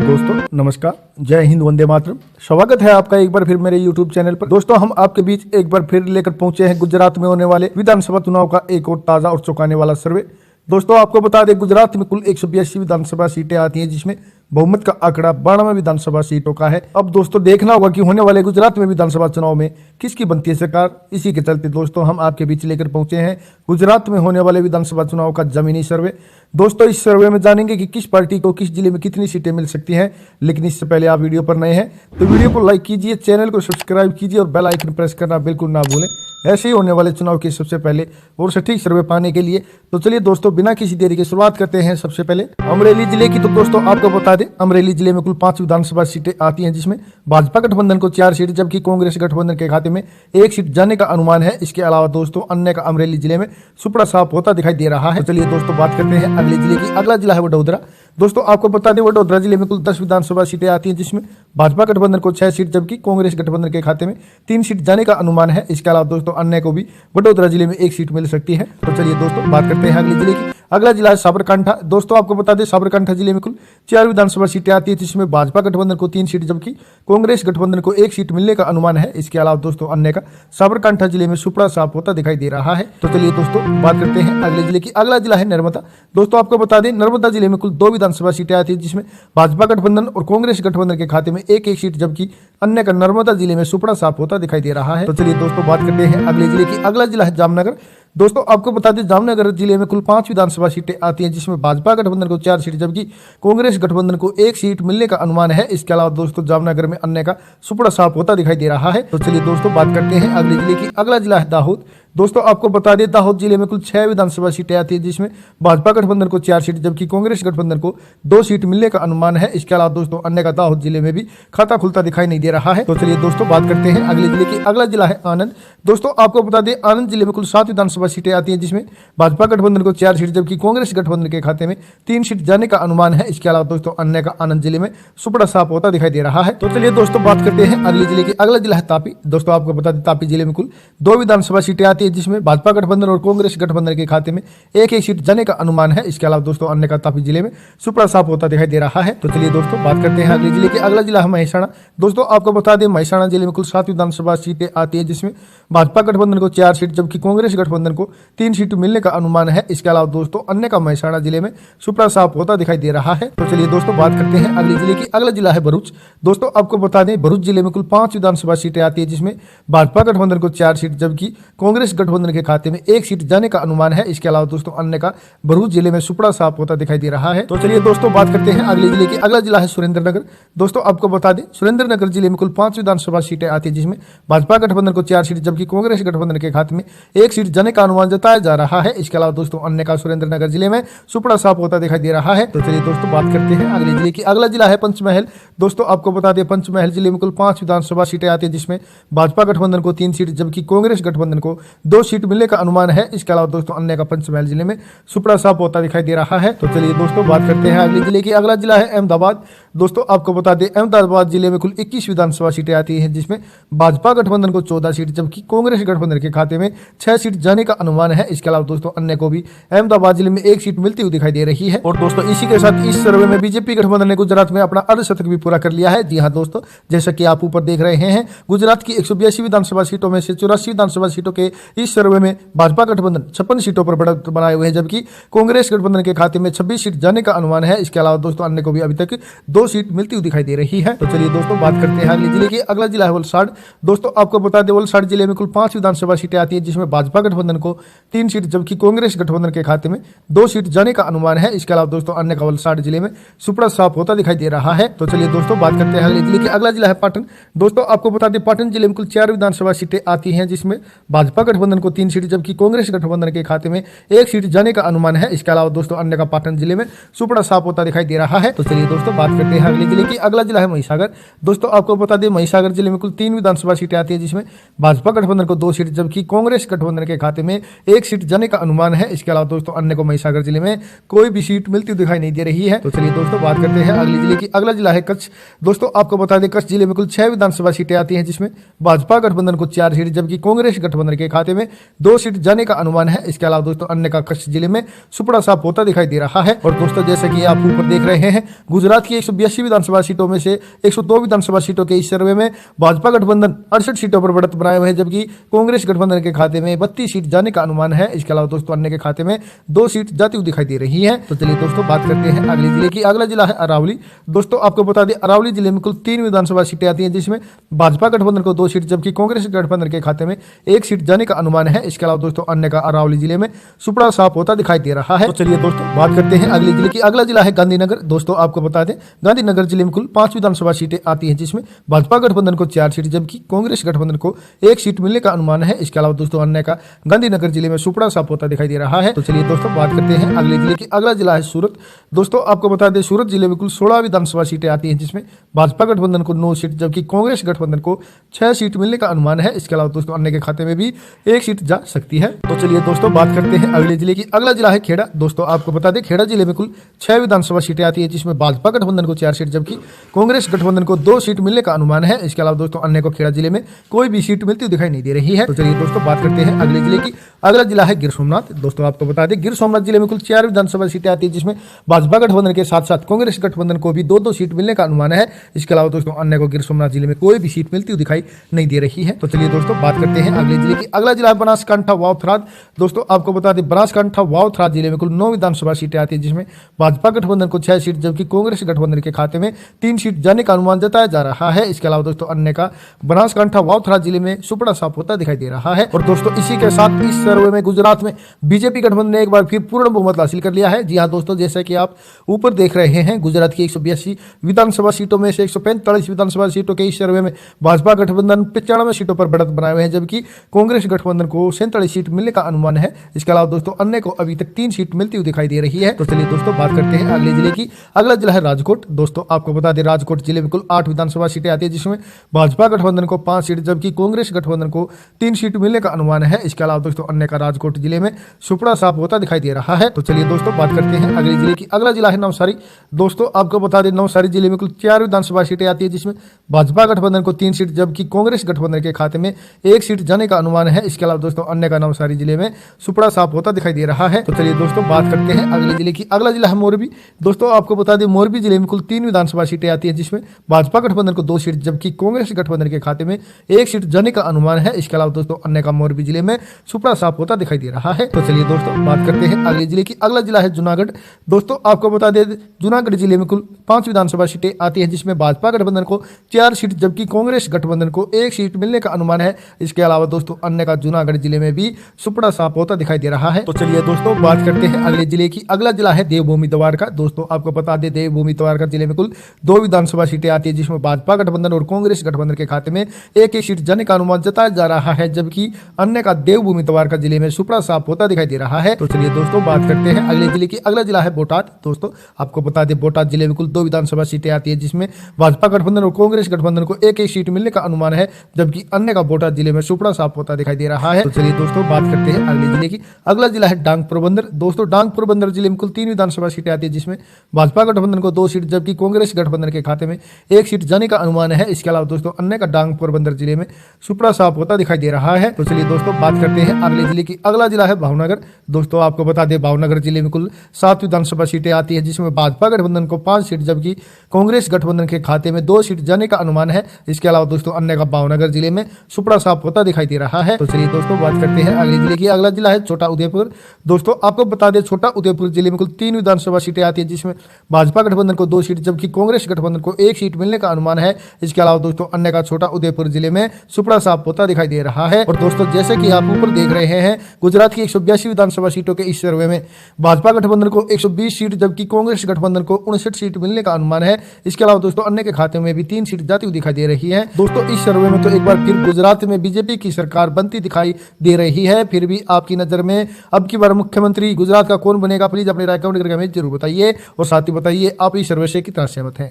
दोस्तों नमस्कार, जय हिंद, वंदे मातरम। स्वागत है आपका एक बार फिर मेरे YouTube चैनल पर। दोस्तों हम आपके बीच एक बार फिर लेकर पहुंचे हैं गुजरात में होने वाले विधानसभा चुनाव का एक और ताजा और चौंकाने वाला सर्वे। दोस्तों आपको बता दें, गुजरात में कुल 182 विधानसभा सीटें आती हैं, जिसमें बहुमत का आंकड़ा 92 विधानसभा सीटों का है। अब दोस्तों देखना होगा कि होने वाले गुजरात में विधानसभा चुनाव में किसकी बनती है सरकार। इसी के चलते दोस्तों हम आपके बीच लेकर पहुंचे हैं गुजरात में होने वाले विधानसभा चुनाव का जमीनी सर्वे। दोस्तों इस सर्वे में जानेंगे कि किस पार्टी को किस जिले में कितनी सीटें मिल सकती हैं। लेकिन इससे पहले आप वीडियो पर नए हैं तो वीडियो को लाइक कीजिए, चैनल को सब्सक्राइब कीजिए और बेल आइकन प्रेस करना बिल्कुल ना भूलें, ऐसे ही होने वाले चुनाव के सबसे पहले और सटीक सर्वे पाने के लिए। तो चलिए दोस्तों बिना किसी देरी के शुरुआत करते हैं। सबसे पहले अमरेली जिले की। तो दोस्तों आपको बता दें, अमरेली जिले में कुल 5 विधानसभा सीटें आती हैं, जिसमें भाजपा गठबंधन को 4 सीट जबकि कांग्रेस गठबंधन के खाते में 1 सीट जाने का अनुमान है। इसके अलावा दोस्तों अन्य का अमरेली जिले में सुपड़ा साफ होता दिखाई दे रहा है। तो चलिए दोस्तों बात करते हैं अगले जिले की। अगला जिला है वडोदरा। दोस्तों आपको बता दें, वडोदरा जिले में कुल 10 विधानसभा सीटें आती हैं, जिसमें भाजपा गठबंधन को 6 सीट जबकि कांग्रेस गठबंधन के खाते में 3 सीट जाने का अनुमान है। इसके अलावा दोस्तों अन्य को भी वडोदरा जिले में 1 सीट मिल सकती है। तो चलिए दोस्तों बात करते हैं अगले जिले की। अगला जिला है साबरकांठा। दोस्तों आपको बता दें, साबरकांठा जिले में कुल 4 विधानसभा सीटें आती है, जिसमें भाजपा गठबंधन को 3 सीट जबकि कांग्रेस गठबंधन को 1 सीट मिलने का अनुमान है। इसके अलावा दोस्तों अन्य का साबरकांठा जिले में सुपड़ा साफ होता दिखाई दे रहा है। तो चलिए दोस्तों बात करते हैं अगले जिले की। अगला जिला है नर्मदा। दोस्तों आपको बता दें, नर्मदा जिले में कुल 2 विधानसभा सीटें आती है, जिसमें भाजपा गठबंधन और कांग्रेस गठबंधन के खाते में 1-1 सीट जबकि अन्य का नर्मदा जिले में सुपड़ा साफ होता दिखाई दे रहा है। तो चलिए दोस्तों बात करते हैं अगले जिले की। अगला जिला है जामनगर। दोस्तों आपको बता दें, जामनगर जिले में कुल 5 विधानसभा सीटें आती हैं, जिसमें भाजपा गठबंधन को 4 सीट जबकि कांग्रेस गठबंधन को 1 सीट मिलने का अनुमान है। इसके अलावा दोस्तों जामनगर में अन्य का सुपड़ा साफ होता दिखाई दे रहा है। तो चलिए दोस्तों बात करते हैं अगले जिले की। अगला जिला है दाहोद। दोस्तों आपको बता दें, दाहोद जिले में कुल 6 विधानसभा सीटें आती है, जिसमें भाजपा गठबंधन को 4 सीट जबकि कांग्रेस गठबंधन को 2 सीट मिलने का अनुमान है। इसके अलावा दोस्तों अन्य का दाहोद जिले में भी खाता खुलता दिखाई नहीं दे रहा है। तो चलिए दोस्तों बात करते हैं अगले जिले की। अगला जिला है आनंद। दोस्तों आपको बता दें, आनंद जिले में कुल 7 विधानसभा सीटें आती हैं, जिसमें भाजपा गठबंधन को 4 सीट जबकि कांग्रेस गठबंधन के खाते में 3 सीट जाने का अनुमान है। इसके अलावा दोस्तों अन्य का आनंद जिले में सुपड़ा साफ होता दिखाई दे रहा है। तो चलिए दोस्तों बात करते हैं अगले जिले की। अगला जिला है तापी। दोस्तों आपको बता दें, तापी जिले में कुल 2 विधानसभा सीटें आती है, जिसमें भाजपा गठबंधन और कांग्रेस गठबंधन के खाते में 1-1 सीट जाने का अनुमान है। इसके अलावा दोस्तों अन्य का तापी जिले में सुपड़ा साफ होता दिखाई दे रहा है। तो चलिए दोस्तों बात करते हैं अगले जिले की। अगला जिला है महसाणा। दोस्तों आपको बता दें, महसाणा जिले में कुल 7 विधानसभा सीटें आती है, जिसमें भाजपा गठबंधन को 4 सीट जबकि कांग्रेस गठबंधन को 3 सीट मिलने का अनुमान है। इसके अलावा दोस्तों अन्य का महसाणा जिले में सुपड़ा साफ होता दिखाई दे रहा है। तो चलिए दोस्तों बात करते हैं अगले जिले की। अगला जिला है भरूच। दोस्तों आपको बता दें, भरूच जिले में कुल 5 विधानसभा सीटें आती है, जिसमें भाजपा गठबंधन को 4 सीट जबकि कांग्रेस गठबंधन के खाते में 1 सीट जाने का अनुमान है। इसके अलावा दोस्तों अन्य का भरूच जिले में सुपड़ा साफ होता दिखाई दे रहा है। तो चलिए दोस्तों बात करते हैं अगले जिले की। अगला जिला है सुरेंद्रनगर। दोस्तों आपको बता दें, सुरेंद्रनगर जिले में कुल 5 विधानसभा सीटें आती है, जिसमें भाजपा गठबंधन को 4 सीट जबकि कांग्रेस गठबंधन के खाते में 1 सीट जाने का अनुमान जताया जा रहा है। इसके अलावा दोस्तों अन्य का सुरेंद्रनगर जिले में सुपड़ा साफ होता दिखाई दे रहा है। तो चलिए दोस्तों बात करते हैं अगले जिले की। अगला जिला है पंचमहल। दोस्तों आपको बता दें, पंचमहल जिले में कुल 5 विधानसभा सीटें आती है, जिसमें भाजपा गठबंधन को 3 सीट जबकि कांग्रेस गठबंधन को 2 सीट मिलने का अनुमान है। इसके अलावा दोस्तों अन्य का पंचमहल जिले में सुपड़ा साफ होता दिखाई दे रहा है। तो चलिए दोस्तों बात करते हैं अगले जिले की। अगला जिला है अहमदाबाद। दोस्तों आपको बता दें, अहमदाबाद जिले में कुल 21 विधानसभा सीटें आती हैं, जिसमें भाजपा गठबंधन को 14 सीट जबकि कांग्रेस गठबंधन के खाते में 6 सीट जाने का अनुमान है। इसके अलावा दोस्तों अन्य को भी अहमदाबाद जिले में 1 सीट मिलती हुई दिखाई दे रही है। और दोस्तों इसी के साथ इस सर्वे में बीजेपी गठबंधन ने गुजरात में अपना अर्धशतक भी पूरा कर लिया है। जी हाँ दोस्तों, जैसा कि आप ऊपर देख रहे हैं, गुजरात की 182 विधानसभा सीटों में से 84 विधानसभा सीटों के इस सर्वे में भाजपा गठबंधन 56 सीटों पर बढ़त बनाए हुए हैं, जबकि कांग्रेस गठबंधन के खाते में 26 सीट जाने का अनुमान है। इसके अलावा दोस्तों अन्य को भी अभी तक 2 सीट मिलती हुई दिखाई दे रही है। तो चलिए दोस्तों बात करते हैं अगले जिले की। अगला जिला है वलसाड। दोस्तों आपको बता दें, वलसाड जिले में कुल 5 विधानसभा सीटें आती है, जिसमें भाजपा गठबंधन को 3 सीट जबकि कांग्रेस गठबंधन के खाते में 2 सीट जाने का अनुमान है। इसके अलावा दोस्तों अन्य का वलसाड जिले में सुपड़ा साफ होता दिखाई दे रहा है। तो चलिए दोस्तों बात करते हैं अगले जिले की। अगला जिला है पाटन। दोस्तों आपको बता दें, पाटन जिले में कुल 4 विधानसभा सीटें आती हैं, जिसमें भाजपा गठबंधन को 3 सीट जबकि कांग्रेस गठबंधन के खाते में 1 सीट जाने का अनुमान है। इसके अलावा दोस्तों अन्य का पाटन जिले में सुपड़ा साफ होता दिखाई दे रहा है। तो चलिए दोस्तों बात करते हैं अगले जिले की। अगला जिला है महिसागर। दोस्तों आपको बता दें, महिसागर जिले में कुल 3 विधानसभा सीटें आती है, जिसमें भाजपा गठबंधन को 2 सीट जबकि कांग्रेस गठबंधन के खाते में 1 सीट जाने का अनुमान है। इसके अलावा दोस्तों अन्य को महिसागर जिले में कोई भी सीट मिलती दिखाई नहीं दे रही है। तो चलिए दोस्तों बात करते हैं अगले जिले की। अगला जिला है कच्छ। दोस्तों आपको बता दें, कच्छ जिले में कुल 6 विधानसभा सीटें आती हैं, जिसमें भाजपा गठबंधन को 4 सीट जबकि कांग्रेस गठबंधन के खाते में 2 सीट जाने का अनुमान है। इसके अलावा दोस्तों अन्य का कच्छ जिले में सुपड़ा साफ होता दिखाई दे रहा है। और दोस्तों जैसे कि आप ऊपर देख रहे हैं, गुजरात की 182 विधानसभा सीटों में से 102 विधानसभा सीटों के इस सर्वे में भाजपा गठबंधन 68 सीटों पर बढ़त बनाए हुए है, जबकि कांग्रेस गठबंधन के खाते में 32 सीट जाने का अनुमान है। इसके अलावा दोस्तों अन्य के खाते में 2 सीट जाती हुई दिखाई दे रही है। तो चलिए दोस्तों बात करते हैं अगले जिले की। अगला जिला है अरावली। दोस्तों आपको बता दें अरावली जिले में कुल 3 विधानसभा सीटें आती हैं, जिसमें भाजपा गठबंधन को 2 सीट जबकि कांग्रेस गठबंधन के खाते में 1 सीट जाने का अनुमान है। इसके अलावा दोस्तों अन्य का अरावली जिले में सुपड़ा साफ होता दिखाई दे रहा है। तो चलिए दोस्तों बात करते हैं अगले जिले की। अगला जिला है गांधीनगर। दोस्तों आपको बता दें गांधीनगर जिले में कुल 5 विधानसभा सीटें आती हैं, जिसमें भाजपा गठबंधन को 4 सीट जबकि कांग्रेस गठबंधन को 1 सीट मिलने का अनुमान है। इसके अलावा दोस्तों अन्य का गांधीनगर जिले में सुपड़ा साफ होता दिखाई दे रहा है। तो चलिए दोस्तों बात करते हैं अगले जिले की। अगला जिला है सूरत। दोस्तों आपको बता दें सूरत जिले में कुल 16 विधानसभा सीटें आती हैं, जिसमें भाजपा गठबंधन को 9 सीट जबकि कांग्रेस गठबंधन को 6 सीट मिलने का अनुमान है। इसके अलावा दोस्तों अन्य के खाते में भी 1 सीट जा सकती है। तो चलिए दोस्तों बात करते हैं अगले जिले की। अगला जिला है खेड़ा। दोस्तों आपको बता दें खेड़ा जिले में कुल 6 विधानसभा सीटें आती है, जिसमें भाजपा गठबंधन को 4 सीट जबकि कांग्रेस गठबंधन को 2 सीट मिलने का अनुमान है। इसके अलावा दोस्तों अन्य को खेड़ा जिले में कोई भी सीट मिलती दिखाई नहीं दे रही है। तो चलिए दोस्तों बात करते हैं अगले जिले की। अगला जिला है गिर सोमनाथ। दोस्तों आपको बता दें गिर सोमनाथ जिले में कुल 4 विधानसभा सीटें आती है, जिसमें भाजपा गठबंधन के साथ साथ कांग्रेस गठबंधन को भी 2-2 सीट मिलने का अनुमान है। इसके अलावा दोस्तों अन्य को गिर सोमनाथ जिले में कोई भी सीट मिलती हुई दिखाई नहीं दे रही है। तो चलिए दोस्तों बात करते हैं अगले जिले की। अगला जिला है बनासकांठा वावथराद। दोस्तों आपको बता दें बनासकांठा वावथराद जिले में कुल 9 विधानसभा सीटें आती है, जिसमें भाजपा गठबंधन को 6 सीट जबकि कांग्रेस गठबंधन के खाते में 3 सीट जाने का अनुमान जताया जा रहा है। इसके अलावा दोस्तों अन्य का बनासकांठा वावथराद जिले में सुपड़ा साफ होता दिखाई दे रहा है। और दोस्तों इसी के साथ इस सर्वे में गुजरात में बीजेपी गठबंधन ने एक बार फिर पूर्ण बहुमत हासिल कर लिया है। जी हाँ दोस्तों, जैसा कि आप ऊपर देख रहे हैं गुजरात की 182 विधानसभा सीटों में से 145 विधानसभा सीटों के इस सर्वे में भाजपा गठबंधन 95 सीटों पर बढ़त बनाए हुए हैं, जबकि कांग्रेस गठबंधन को 47 सीट मिलने का अनुमान है। इसके अलावा दोस्तों अन्य को अभी तक 3 सीट मिलती हुई दिखाई दे रही है। तो चलिए दोस्तों बात करते हैं अगले जिले की। अगला जिला है राजकोट। दोस्तों आपको बता दें राजकोट जिले में कुल 8 विधानसभा सीटें आती है, जिसमें भाजपा गठबंधन को 5 सीट जबकि कांग्रेस गठबंधन को 3 सीट मिलने का अनुमान है। इसके अलावा दोस्तों अन्य का राजकोट जिले में सुपड़ा साफ होता दिखाई दे रहा है। तो चलिए दोस्तों बात करते हैं अगले जिले की। अगला जिला है नवसारी। दोस्तों आपको बता दें नवसारी जिले में कुल 4 विधानसभा सीटें आती है, जिसमें भाजपा गठबंधन को 3 सीट जबकि कांग्रेस गठबंधन के खाते में 1 सीट जाने का अनुमान है। इसके अलावा दोस्तों अन्य का नवसारी जिले में सुपड़ा साफ होता दिखाई दे रहा है। तो चलिए दोस्तों बात करते हैं अगले जिले की। अगला जिला है मोरबी। दोस्तों आपको बता दें मोरबी जिले में कुल 3 विधानसभा सीटें आती है, जिसमें भाजपा गठबंधन को 2 सीट जबकि कांग्रेस गठबंधन के खाते में 1 सीट जाने का अनुमान है। इसके अलावा दोस्तों अन्य का मोरबी जिले में सुपड़ा साफ होता दिखाई दे रहा है। तो चलिए दोस्तों बात करते हैं अगले जिले की। अगला जिला है जूनागढ़। दोस्तों आपको बता दें जूनागढ़ जिले में कुल 5 विधानसभा सीटें आती हैं, जिसमें भाजपा गठबंधन को 4 सीट जबकि कांग्रेस गठबंधन को 1 सीट मिलने का अनुमान है। इसके अलावा दोस्तों अन्य का जूनागढ़ जिले में भी सुपड़ा साफ होता दिखाई दे रहा है। तो चलिए दोस्तों बात करते हैं अगले जिले की। अगला जिला है देवभूमि द्वारका। दोस्तों आपको बता दें देवभूमि द्वारका जिले में कुल 2 विधानसभा सीटें आती है, जिसमें भाजपा गठबंधन और कांग्रेस गठबंधन के खाते में 1-1 सीट जाने का अनुमान जताया जा रहा है, जबकि अन्य का देवभूमि द्वारका जिले में सुपड़ा साफ होता दिखाई दे रहा है। तो चलिए दोस्तों बात करते हैं अगले जिले की। अगला जिला है बोटाद। दोस्तों आपको बता दें बोटाद जिले में कुल 2 विधानसभा सीटें आती है, जिसमें भाजपा गठबंधन और कांग्रेस गठबंधन को 1-1 सीट मिलने का अनुमान है, जबकि अन्य का बोटाद जिले में सुपड़ा साफ होता दिखाई दे रहा है। तो चलिए दोस्तों बात करते हैं अगले जिले की। अगला जिला है डांग पोरबंदर। दोस्तों डांग पोरबंदर जिले में कुल 3 विधानसभा सीटें आती है, जिसमें भाजपा गठबंधन को 2 सीट जबकि कांग्रेस गठबंधन के खाते में 1 सीट जाने का अनुमान है। इसके अलावा दोस्तों अन्य का डांग पोरबंदर जिले में सुपड़ा साफ होता दिखाई दे रहा है। तो चलिए दोस्तों बात करते हैं अगले जिले की। अगला जिला है भावनगर। दोस्तों आपको बता दें भावनगर जिले में कुल 7 विधानसभा सीटें आती है, जिसमें भाजपा गठबंधन को 5 सीट जबकि कांग्रेस गठबंधन के खाते में 2 सीट जाने का अनुमान है। इसके अलावा दोस्तों अन्य का भावनगर जिले में सुपड़ा साफ होता दिखाई दे रहा है। तो चलिए दोस्तों बात करते हैं अगले जिले की। अगला जिला है छोटा उदयपुर। दोस्तों आपको बता दें छोटा उदयपुर जिले में कुल 3 विधानसभा सीटें आती है, जिसमें भाजपा गठबंधन को 2 सीट जबकि कांग्रेस गठबंधन को 1 सीट मिलने का अनुमान है। इसके अलावा दोस्तों अन्य का छोटा उदयपुर जिले में सुपड़ा साफ होता दिखाई दे रहा है। और दोस्तों जैसे कि आप ऊपर देख रहे हैं गुजरात की 182 विधानसभा सीटों के इस सर्वे में भाजपा गठबंधन को 120 सीट जबकि कांग्रेस गठबंधन को 59 सीट मिलने का अनुमान है। इसके अलावा दोस्तों अन्य के खाते में भी 3 सीट जाती हुई दिखाई दे रही है। दोस्तों इस सर्वे में तो एक बार फिर गुजरात में बीजेपी की सरकार बनती दिखाई दे रही है। फिर भी आपकी नजर में अब की बार मुख्यमंत्री गुजरात का कौन बनेगा, प्लीज अपनी राय कमेंट करके हमें जरूर बताइए और साथ ही बताइए आप इस सर्वे से कितना सहमत हैं।